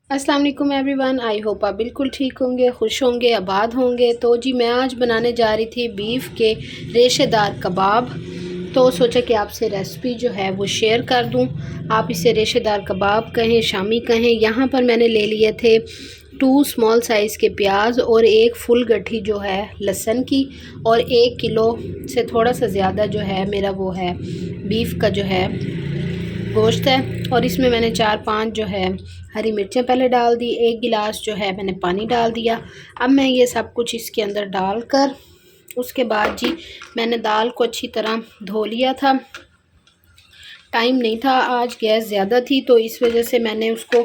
अस्सलाम वालेकुम everyone. I hope आप बिल्कुल ठीक होंगे, खुश होंगे, आबाद होंगे। तो जी मैं आज बनाने जा रही थी बीफ के रेशेदार कबाब। तो सोचा कि आपसे रेसिपी जो है वो शेयर कर दूं। आप इसे रेशेदार कबाब कहें, शामी कहें। यहाँ पर मैंने ले लिए थे 2 स्मॉल साइज़ के प्याज और एक फुल गठी जो है लहसुन की, और 1 किलो से थोड़ा सा ज़्यादा जो है मेरा वो है बीफ का जो है गोश्त है। और इसमें मैंने 4-5 जो है हरी मिर्चें पहले डाल दी, 1 गिलास जो है मैंने पानी डाल दिया। अब मैं ये सब कुछ इसके अंदर डालकर उसके बाद जी मैंने दाल को अच्छी तरह धो लिया था। टाइम नहीं था, आज गैस ज़्यादा थी तो इस वजह से मैंने उसको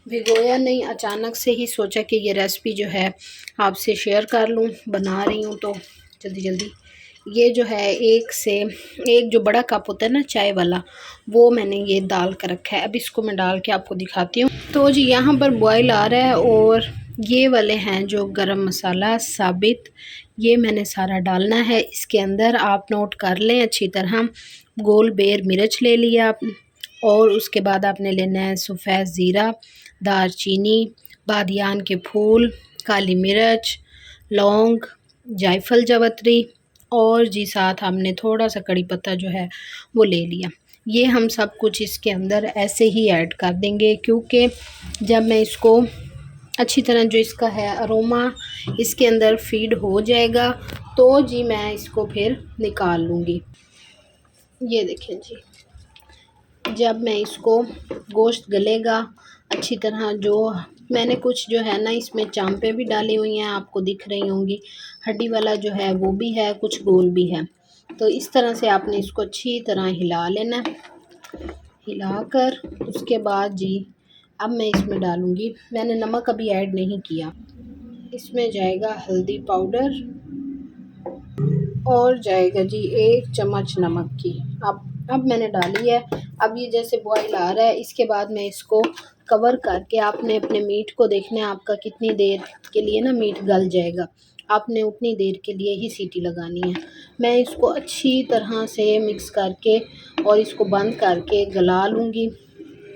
भिगोया नहीं। अचानक से ही सोचा कि ये रेसिपी जो है आपसे शेयर कर लूँ, बना रही हूँ तो जल्दी जल्दी। ये जो है एक जो बड़ा कप होता है ना चाय वाला, वो मैंने ये डाल कर रखा है। अब इसको मैं डाल के आपको दिखाती हूँ। तो जी यहाँ पर बॉयल आ रहा है और ये वाले हैं जो गरम मसाला साबित, ये मैंने सारा डालना है इसके अंदर। आप नोट कर लें अच्छी तरह। गोल बेर मिर्च ले लिया आप, और उसके बाद आपने लेना है सफ़ेद ज़ीरा, दालचीनी, बादियान के फूल, काली मिर्च, लौंग, जायफल जावित्री, और जी साथ हमने थोड़ा सा कड़ी पत्ता जो है वो ले लिया। ये हम सब कुछ इसके अंदर ऐसे ही ऐड कर देंगे, क्योंकि जब मैं इसको अच्छी तरह जो इसका है अरोमा इसके अंदर फीड हो जाएगा तो जी मैं इसको फिर निकाल लूँगी। ये देखें जी, जब मैं इसको गोश्त गलेगा अच्छी तरह, जो मैंने कुछ जो है ना इसमें चांपे भी डाली हुई हैं, आपको दिख रही होंगी। हड्डी वाला जो है वो भी है, कुछ गोल भी है। तो इस तरह से आपने इसको अच्छी तरह हिला लेना है। हिलाकर उसके बाद जी अब मैं इसमें डालूँगी, मैंने नमक अभी ऐड नहीं किया। इसमें जाएगा हल्दी पाउडर और जाएगा जी 1 चम्मच नमक की। अब मैंने डाली है। अब ये जैसे बॉईल आ रहा है, इसके बाद मैं इसको कवर करके, आपने अपने मीट को देखना है आपका कितनी देर के लिए ना मीट गल जाएगा, आपने उतनी देर के लिए ही सीटी लगानी है। मैं इसको अच्छी तरह से मिक्स करके और इसको बंद करके गला लूँगी।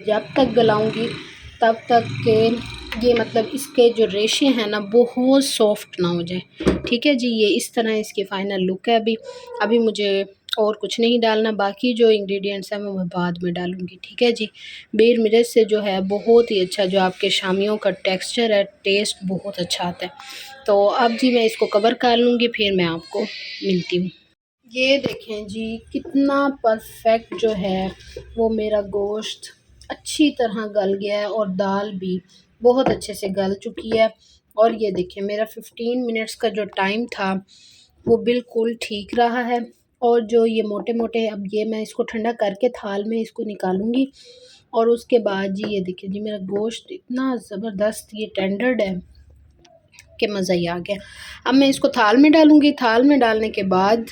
जब तक गलाऊँगी तब तक के ये मतलब इसके जो रेशे हैं ना बहुत सॉफ्ट ना हो जाए। ठीक है जी, ये इस तरह इसकी फ़ाइनल लुक है। अभी मुझे और कुछ नहीं डालना, बाकी जो इंग्रेडिएंट्स हैं वो मैं बाद में डालूँगी। ठीक है जी, बेर मिर्च से जो है बहुत ही अच्छा जो आपके शामियों का टेक्सचर है, टेस्ट बहुत अच्छा आता है। तो अब जी मैं इसको कवर कर लूँगी, फिर मैं आपको मिलती हूँ। ये देखें जी कितना परफेक्ट जो है वो मेरा गोश्त अच्छी तरह गल गया है और दाल भी बहुत अच्छे से गल चुकी है। और ये देखें मेरा 15 मिनट्स का जो टाइम था वो बिल्कुल ठीक रहा है। और जो ये मोटे मोटे, अब ये मैं इसको ठंडा करके थाल में इसको निकालूंगी। और उसके बाद जी ये देखिए जी मेरा गोश्त इतना ज़बरदस्त ये टेंडर्ड है कि मज़ा ही आ गया। अब मैं इसको थाल में डालूंगी। थाल में डालने के बाद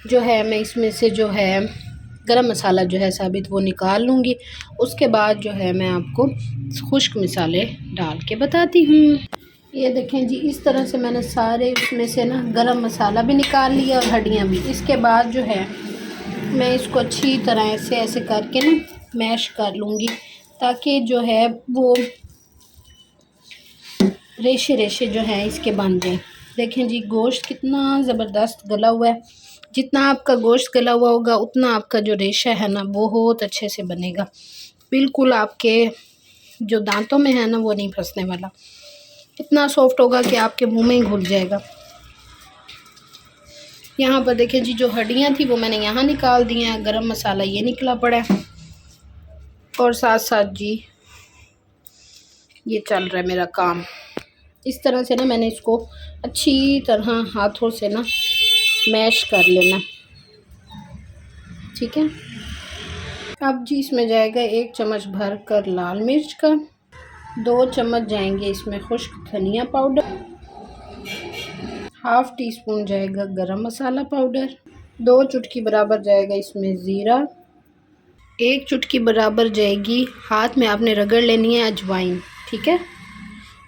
जो है मैं इसमें से जो है गरम मसाला जो है साबित वो निकाल लूँगी। उसके बाद जो है मैं आपको खुश्क मसाले डाल के बताती हूँ। ये देखें जी इस तरह से मैंने सारे उसमें से ना गरम मसाला भी निकाल लिया और हड्डियाँ भी। इसके बाद जो है मैं इसको अच्छी तरह ऐसे ऐसे करके ना मैश कर लूँगी, ताकि जो है वो रेशे रेशे जो है इसके बन जाए। देखें जी गोश्त कितना ज़बरदस्त गला हुआ है। जितना आपका गोश्त गला हुआ होगा उतना आपका जो रेशा है ना बहुत अच्छे से बनेगा। बिल्कुल आपके जो दांतों में है ना वो नहीं फंसने वाला। इतना सॉफ्ट होगा कि आपके मुंह में ही घुल जाएगा। यहाँ पर देखिए जी जो हड्डियाँ थी वो मैंने यहाँ निकाल दी हैं। गरम मसाला ये निकला पड़ा है और साथ साथ जी ये चल रहा है मेरा काम। इस तरह से ना मैंने इसको अच्छी तरह हाथों से ना मैश कर लेना। ठीक है, अब जी इसमें जाएगा 1 चम्मच भर कर लाल मिर्च का, 2 चम्मच जाएंगे इसमें खुश्क धनिया पाउडर, हाफ़ टी स्पून जाएगा गरम मसाला पाउडर, 2 चुटकी बराबर जाएगा इसमें ज़ीरा, 1 चुटकी बराबर जाएगी, हाथ में आपने रगड़ लेनी है अजवाइन। ठीक है,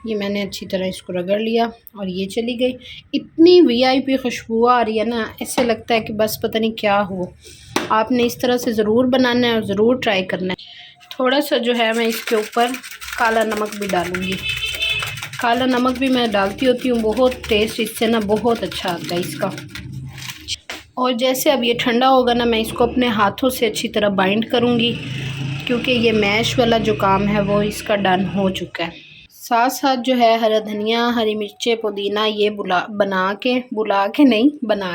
ये मैंने अच्छी तरह इसको रगड़ लिया और ये चली गई। इतनी वीआईपी खुशबू आ रही है ना, ऐसे लगता है कि बस पता नहीं क्या हो। आपने इस तरह से ज़रूर बनाना है और ज़रूर ट्राई करना है। थोड़ा सा जो है मैं इसके ऊपर काला नमक भी डालूँगी। काला नमक भी मैं डालती होती हूँ, बहुत टेस्ट इससे ना बहुत अच्छा आता है इसका। और जैसे अब ये ठंडा होगा ना, मैं इसको अपने हाथों से अच्छी तरह बाइंड करूँगी, क्योंकि ये मैश वाला जो काम है वो इसका डन हो चुका है। साथ साथ जो है हरा धनिया, हरी मिर्चें, पुदीना ये बना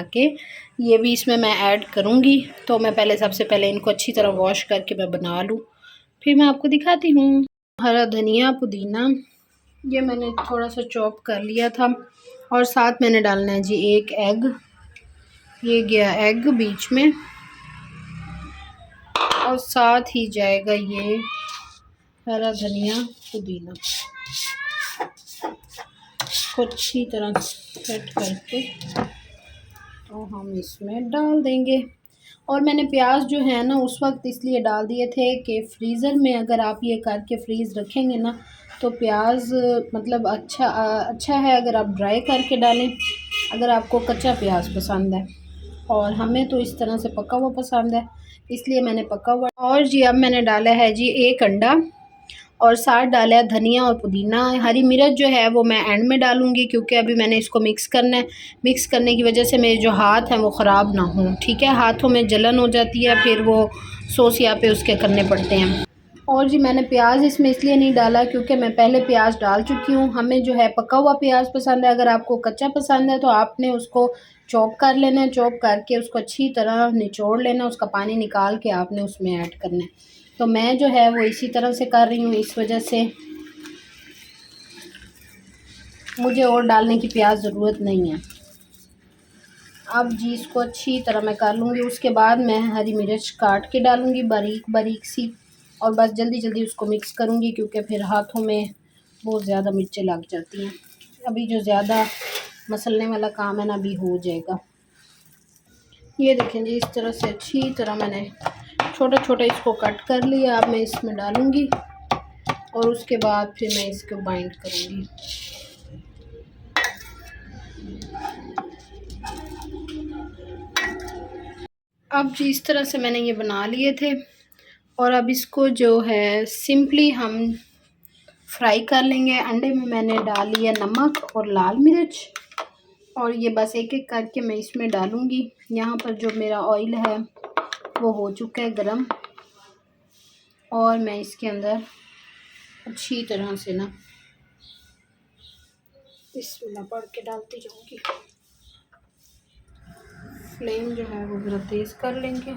के ये भी इसमें मैं ऐड करूँगी। तो मैं पहले सबसे पहले इनको अच्छी तरह वॉश करके मैं बना लूँ, फिर मैं आपको दिखाती हूँ। हरा धनिया, पुदीना ये मैंने थोड़ा सा चॉप कर लिया था, और साथ मैंने डालना है जी एक एग। ये गया एग बीच में, और साथ ही जाएगा ये हरा धनिया, पुदीना को अच्छी तरह सेट करके तो हम इसमें डाल देंगे। और मैंने प्याज जो है ना उस वक्त इसलिए डाल दिए थे कि फ्रीज़र में अगर आप ये करके फ्रीज़ रखेंगे ना तो प्याज मतलब अच्छा है अगर आप ड्राई करके डालें, अगर आपको कच्चा प्याज पसंद है। और हमें तो इस तरह से पका हुआ पसंद है, इसलिए मैंने पका हुआ। और जी अब मैंने डाला है जी एक अंडा, और साथ डाला है धनिया और पुदीना। हरी मिर्च जो है वो मैं एंड में डालूँगी, क्योंकि अभी मैंने इसको मिक्स करना है। मिक्स करने की वजह से मेरे जो हाथ हैं वो ख़राब ना हों, ठीक है। हाथों में जलन हो जाती है, फिर वो सॉस यहाँ पे उसके करने पड़ते हैं। और जी मैंने प्याज इसमें इसलिए नहीं डाला क्योंकि मैं पहले प्याज डाल चुकी हूँ। हमें जो है पका हुआ प्याज पसंद है, अगर आपको कच्चा पसंद है तो आपने उसको चॉप कर लेना है। चॉप करके उसको अच्छी तरह निचोड़ लेना, उसका पानी निकाल के आपने उसमें ऐड करना है। तो मैं जो है वो इसी तरह से कर रही हूँ, इस वजह से मुझे और डालने की प्याज ज़रूरत नहीं है। अब जी इसको अच्छी तरह मैं कर लूँगी। उसके बाद मैं हरी मिर्च काट के डालूँगी बारीक बारीक सी, और बस जल्दी जल्दी उसको मिक्स करूँगी, क्योंकि फिर हाथों में बहुत ज़्यादा मिर्चें लग जाती हैं। अभी जो ज़्यादा मसलने वाला काम है ना अभी हो जाएगा। ये देखें जी इस तरह से अच्छी तरह मैंने छोटा छोटा इसको कट कर लिया। अब मैं इसमें डालूँगी और उसके बाद फिर मैं इसको बाइंड करूँगी। अब जी इस तरह से मैंने ये बना लिए थे, और अब इसको जो है सिंपली हम फ्राई कर लेंगे। अंडे में मैंने डाल लिया नमक और लाल मिर्च, और ये बस एक एक करके मैं इसमें डालूँगी। यहाँ पर जो मेरा ऑयल है वो हो चुका है गरम, और मैं इसके अंदर अच्छी तरह से ना बिस्मिल्लाह पढ़ के डालती जाऊँगी। फ्लेम जो है वो ज़रा तेज़ कर लेंगे।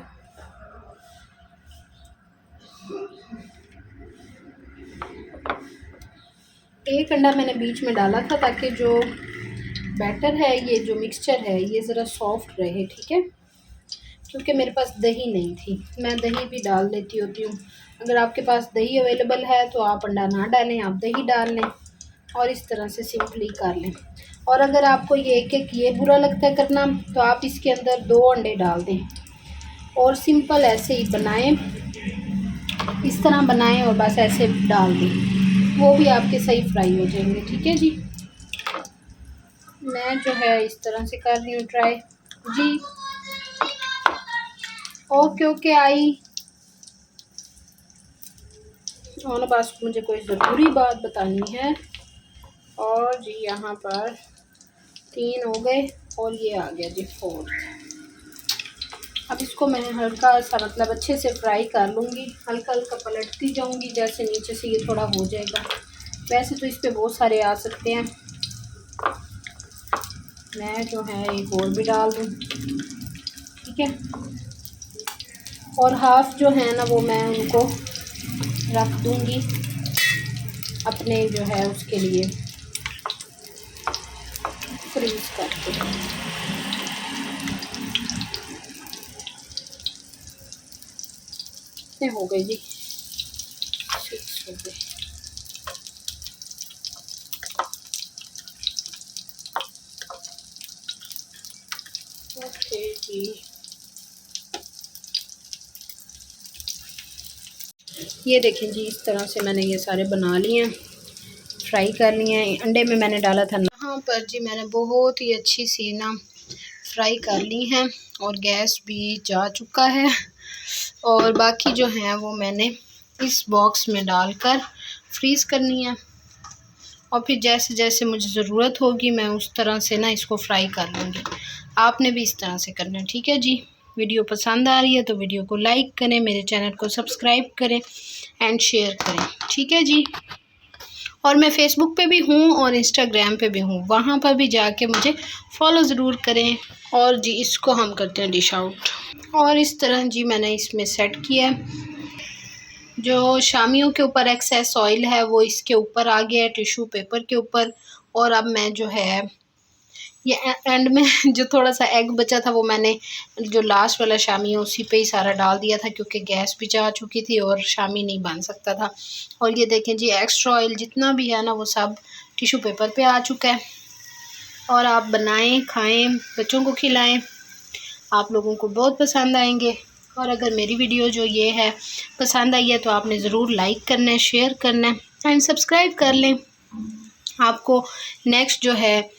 एक अंडा मैंने बीच में डाला था ताकि जो बैटर है, ये जो मिक्सचर है, ये ज़रा सॉफ्ट रहे, ठीक है। क्योंकि मेरे पास दही नहीं थी, मैं दही भी डाल देती होती हूँ। अगर आपके पास दही अवेलेबल है तो आप अंडा ना डालें, आप दही डाल लें, और इस तरह से सिंपली कर लें। और अगर आपको ये एक एक ये बुरा लगता है करना तो आप इसके अंदर 2 अंडे डाल दें, और सिंपल ऐसे ही बनाएं, इस तरह बनाएं और बस ऐसे डाल दें, वो भी आपके सही फ्राई हो जाएंगे, ठीक है जी। मैं जो है इस तरह से कर रही हूँ ट्राई जी। ओके आई और बस मुझे कोई ज़रूरी बात बतानी है। और जी यहाँ पर 3 हो गए, और ये आ गया जी 4th। अब इसको मैं हल्का सा मतलब अच्छे से फ्राई कर लूँगी, हल्का हल्का पलटती जाऊँगी, जैसे नीचे से ये थोड़ा हो जाएगा। वैसे तो इस पे बहुत सारे आ सकते हैं, मैं जो है एक और भी डाल दूँ, ठीक है। और हाफ जो है ना वो मैं उनको रख दूँगी अपने जो है उसके लिए फ्रीज करके। कितने हो गए जी? 6 हो गए। ओके जी, ये देखें जी इस तरह से मैंने ये सारे बना लिए हैं, फ्राई कर लिए हैं। अंडे में मैंने डाला था, यहाँ पर जी मैंने बहुत ही अच्छी सी ना फ्राई कर ली हैं, और गैस भी जा चुका है। और बाकी जो है वो मैंने इस बॉक्स में डालकर फ्रीज़ करनी है और फिर जैसे जैसे मुझे ज़रूरत होगी मैं उस तरह से ना इसको फ्राई कर लूँगी। आपने भी इस तरह से करना है, ठीक है जी। वीडियो पसंद आ रही है तो वीडियो को लाइक करें, मेरे चैनल को सब्सक्राइब करें एंड शेयर करें, ठीक है जी। और मैं फ़ेसबुक पे भी हूँ और इंस्टाग्राम पे भी हूँ, वहाँ पर भी जाके मुझे फॉलो ज़रूर करें। और जी इसको हम करते हैं डिश आउट। और इस तरह जी मैंने इसमें सेट किया है। जो शामियों के ऊपर एक्सेस ऑयल है वो इसके ऊपर आ गया है, टिश्यू पेपर के ऊपर। और अब मैं जो है ये एंड में जो थोड़ा सा एग बचा था वो मैंने जो लास्ट वाला शामी है उसी पे ही सारा डाल दिया था, क्योंकि गैस भी जा चुकी थी और शामी नहीं बन सकता था। और ये देखें जी एक्स्ट्रा ऑयल जितना भी है ना वो सब टिश्यू पेपर पे आ चुका है। और आप बनाएं, खाएं, बच्चों को खिलाएं, आप लोगों को बहुत पसंद आएंगे। और अगर मेरी वीडियो जो ये है पसंद आई है तो आपने ज़रूर लाइक करना है, शेयर करना है एंड सब्सक्राइब कर लें। आपको नेक्स्ट जो है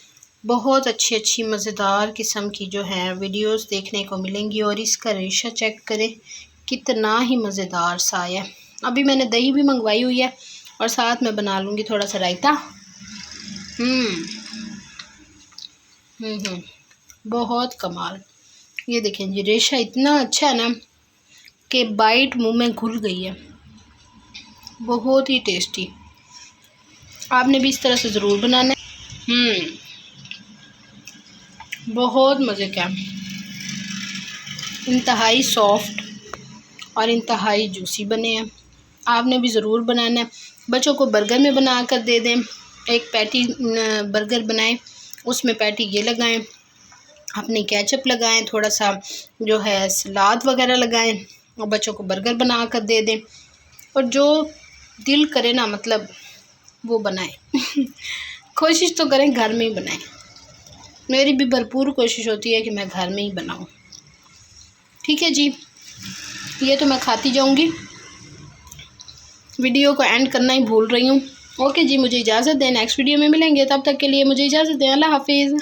बहुत अच्छी अच्छी मज़ेदार किस्म की जो है वीडियोस देखने को मिलेंगी। और इसका रेशा चेक करें कितना ही मज़ेदार सा है। अभी मैंने दही भी मंगवाई हुई है और साथ में बना लूँगी थोड़ा सा रायता। बहुत कमाल। ये देखें जी रेशा इतना अच्छा है ना कि बाइट मुंह में घुल गई है, बहुत ही टेस्टी। आपने भी इस तरह से ज़रूर बनाना है। बहुत मज़े का, इंतहाई सॉफ्ट और इंतहाई जूसी बने हैं। आपने भी ज़रूर बनाना है। बच्चों को बर्गर में बना कर दे दें। एक पैटी बर्गर बनाएं, उसमें पैटी ये लगाएं, अपनी केचप लगाएं, थोड़ा सा जो है सलाद वगैरह लगाएं और बच्चों को बर्गर बना कर दे दें। और जो दिल करे ना मतलब वो बनाएं। कोशिश तो करें घर में ही बनाएं। मेरी भी भरपूर कोशिश होती है कि मैं घर में ही बनाऊं, ठीक है जी। ये तो मैं खाती जाऊंगी, वीडियो को एंड करना ही भूल रही हूँ। ओके जी, मुझे इजाज़त दें, नेक्स्ट वीडियो में मिलेंगे, तब तक के लिए मुझे इजाज़त दें। अल्लाह हाफिज़।